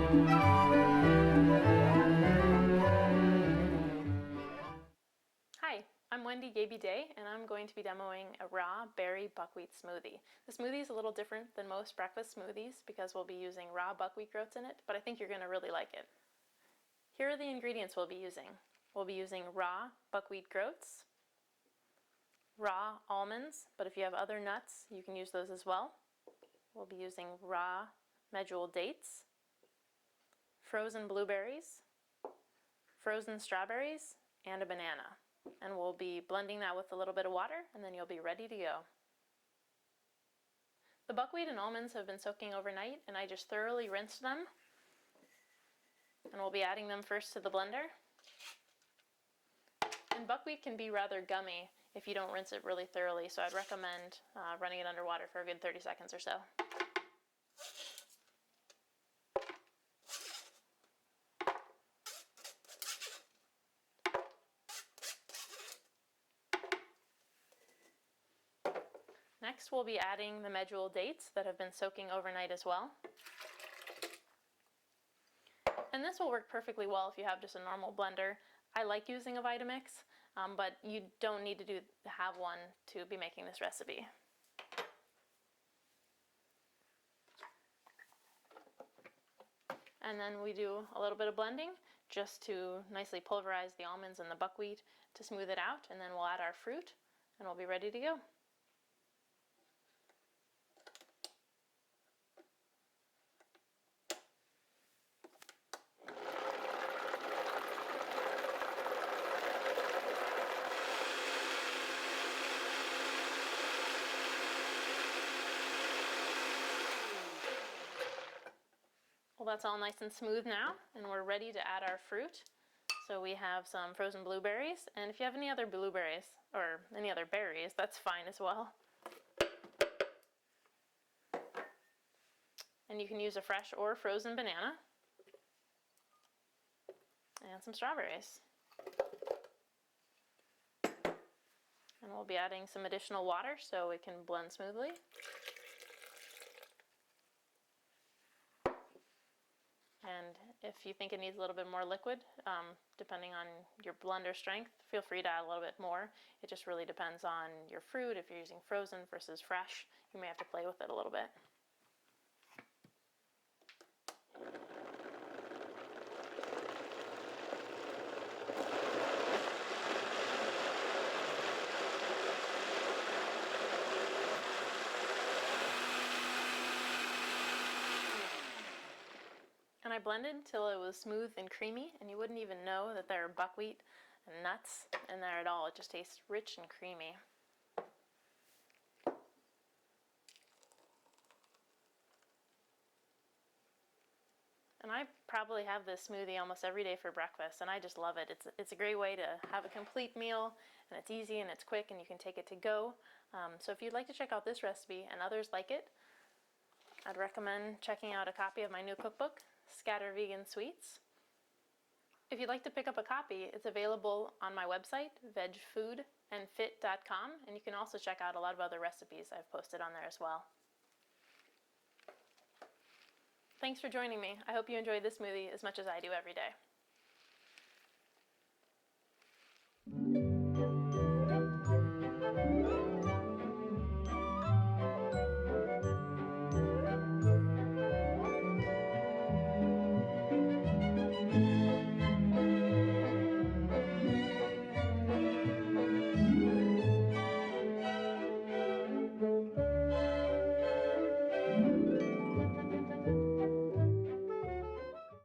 Hi, I'm Wendy Gaby Day, and I'm going to be demoing a raw berry buckwheat smoothie. The smoothie is a little different than most breakfast smoothies because we'll be using raw buckwheat groats in it, but I think you're going to really like it. Here are the ingredients we'll be using. We'll be using raw buckwheat groats, raw almonds, but if you have other nuts, you can use those as well. We'll be using raw medjool dates, frozen blueberries, frozen strawberries, and a banana. And we'll be blending that with a little bit of water, and then you'll be ready to go. The buckwheat and almonds have been soaking overnight, and I just thoroughly rinsed them. And we'll be adding them first to the blender. And buckwheat can be rather gummy if you don't rinse it really thoroughly, so I'd recommend running it underwater for a good 30 seconds or so. Next, we'll be adding the medjool dates that have been soaking overnight as well. And this will work perfectly well if you have just a normal blender. I like using a Vitamix, but you don't need to have one to be making this recipe. And then we do a little bit of blending just to nicely pulverize the almonds and the buckwheat to smooth it out, and then we'll add our fruit and we'll be ready to go. Well, that's all nice and smooth now, and we're ready to add our fruit. So we have some frozen blueberries, and if you have any other blueberries, or any other berries, that's fine as well. And you can use a fresh or frozen banana, and some strawberries. And we'll be adding some additional water so it can blend smoothly. And if you think it needs a little bit more liquid, depending on your blender strength, feel free to add a little bit more. It just really depends on your fruit. If you're using frozen versus fresh, you may have to play with it a little bit. And I blended until it was smooth and creamy, and you wouldn't even know that there are buckwheat and nuts in there at all. It just tastes rich and creamy. And I probably have this smoothie almost every day for breakfast, and I just love it. It's a great way to have a complete meal, and it's easy and it's quick, and you can take it to go. So if you'd like to check out this recipe and others like it, I'd recommend checking out a copy of my new cookbook, Scatter Vegan Sweets. If you'd like to pick up a copy, it's available on my website, vegfoodandfit.com, and you can also check out a lot of other recipes I've posted on there as well. Thanks for joining me. I hope you enjoyed this smoothie as much as I do every day.